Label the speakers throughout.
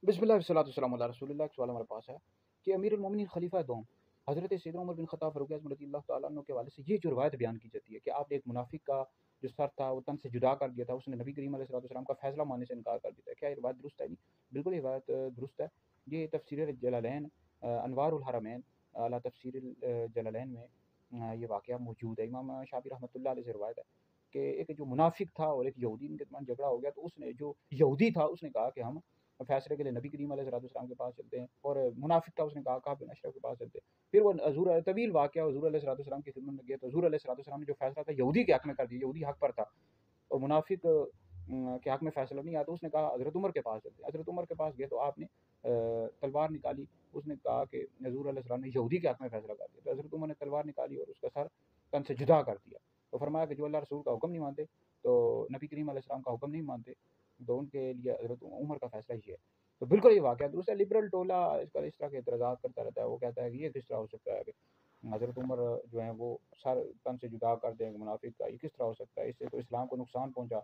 Speaker 1: بسم اللہ والصلاۃ والسلام علی رسول اللہ۔ ایک سوال ہمارے پاس ہے کہ امیر المومنین خلیفہ دوم حضرت سیدنا عمر بن خطاب فاروق اعظم رضی اللہ تعالیٰ عنہ کے حوالے سے یہ جو روایت بیان کی جاتی ہے کہ آپ نے ایک منافق کا جو سر تھا وہ تن سے جدا کر دیا تھا، اس نے نبی کریم علیہ الصلوۃ والسلام کا فیصلہ ماننے سے انکار کر دیا تھا، کیا یہ روایت درست ہے؟ نہیں، بالکل یہ روایت درست ہے۔ یہ تفسیر الجلالین انوار الحرمین اعلیٰ تفسیر الجلالین میں یہ واقعہ موجود ہے۔ امام شافعی رحمۃ اللہ علیہ سے روایت ہے کہ ایک جو منافق تھا اور ایک یہودی ان کے درمیان جھگڑا ہو گیا، تو اس نے جو یہودی تھا اس نے کہا کہ ہم فیصلے کے لیے نبی کریم علیہ السلام کے پاس چلتے ہیں، اور منافق تھا اس نے کہا کعب بن اشرف کے پاس چلتے ہیں۔ پھر وہ حضور طویل واقعہ، حضور علیہ السلام کی خدمت میں گئے تو حضور علیہ السلام نے جو فیصلہ تھا یہودی کے حق میں کر دیا، یہودی حق پر تھا اور منافق کے حق میں فیصلہ نہیں آیا، تو اس نے کہا حضرت عمر کے پاس چلتے ہیں۔ حضرت عمر کے پاس گئے تو آپ نے تلوار نکالی، اس نے کہا کہ حضور علیہ السلام نے یہودی کے حق میں فیصلہ کر دیا، تو حضرت عمر نے تلوار نکالی اور اس کا سر تن سے جدا کر دیا، تو فرمایا کہ جو اللہ رسول کا حکم نہیں مانتے، تو نبی کریم علیہ السلام کا حکم نہیں مانتے، تو ان کے لیے حضرت عمر کا فیصلہ یہ ہے۔ تو بالکل یہ واقعہ درست ہے۔ لبرل ٹولہ اس طرح کے اعتراضات کرتا رہتا ہے، وہ کہتا ہے کہ یہ کس طرح ہو سکتا ہے کہ حضرت عمر جو ہیں وہ سر تن سے جدا کر دیں منافق کا، یہ کس طرح ہو سکتا ہے، اس سے تو اسلام کو نقصان پہنچا۔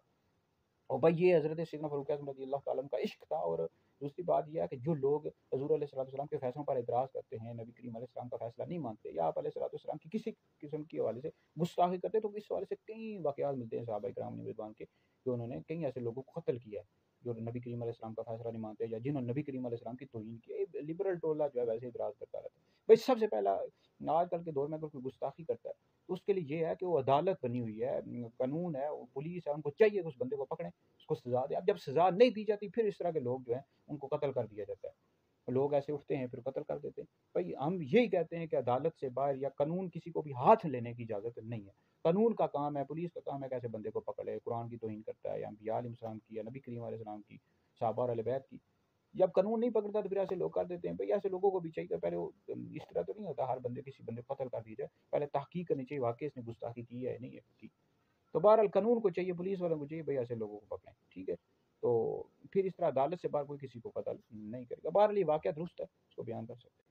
Speaker 1: اور بھائی یہ حضرت سیدنا فاروق اعظم رضی اللہ تعالیٰ عنہ کا عشق تھا۔ اور دوسری بات یہ ہے کہ جو لوگ حضور علیہ السلام کے فیصلوں پر اعتراض کرتے ہیں، نبی کریم علیہ السلام کا فیصلہ نہیں مانتے، یا آپ علیہ السلام کی کسی قسم کی حوالے سے گستاخی کرتے ہیں، تو اس حوالے سے کئی واقعات ملتے ہیں صحابہ کرام نے رضوان کے، کہ انہوں نے کئی ایسے لوگوں کو قتل کیا ہے جو نبی کریم علیہ السلام کا فیصلہ نہیں مانتے، یا جنہوں نے نبی کریم علیہ السلام کی توہین کی۔ لبرل ٹولہ جو ہے ویسے اعتراض کرتا رہتا ہے۔ بھائی سب سے پہلا آج کل کے دور میں اگر کوئی گستاخی کرتا ہے تو اس کے لیے یہ ہے کہ وہ عدالت بنی ہوئی ہے، قانون ہے، پولیس ہے، ان کو چاہیے کہ اس بندے کو پکڑیں، اس کو سزا دے۔ اب جب سزا نہیں دی جاتی پھر اس طرح کے لوگ جو ہیں ان کو قتل کر دیا جاتا ہے، لوگ ایسے اٹھتے ہیں پھر قتل کر دیتے ہیں۔ بھائی ہم یہی کہتے ہیں کہ عدالت سے باہر یا قانون کسی کو بھی ہاتھ لینے کی اجازت نہیں ہے۔ قانون کا کام ہے، پولیس کا کام ہے کہ ایسے بندے کو پکڑے، قرآن کی توہین کرتا ہے یا انبیاء علیہ السلام کی یا نبی کریم علیہ السلام کی، صحابہ اور اہل بیت کی، جب قانون نہیں پکڑتا تو پھر ایسے لوگ کر دیتے ہیں۔ بھائی ایسے لوگوں کو بھی چاہیے پہلے اس طرح تو نہیں ہوتا ہر بندے کسی بندے کو قتل کر دی جائے، پہلے تحقیق کرنی چاہیے واقعی اس نے گستاخی کی ہے یا نہیں ہے کی۔ تو بہرحال قانون کو چاہیے، پولیس والوں کو چاہیے بھائی ایسے لوگوں کو پکڑیں، ٹھیک ہے، تو پھر اس طرح عدالت سے باہر کوئی کسی کو قتل نہیں کرے گا۔ بہرحال یہ واقعہ درست ہے، اس کو بیان کر سکتے ہیں۔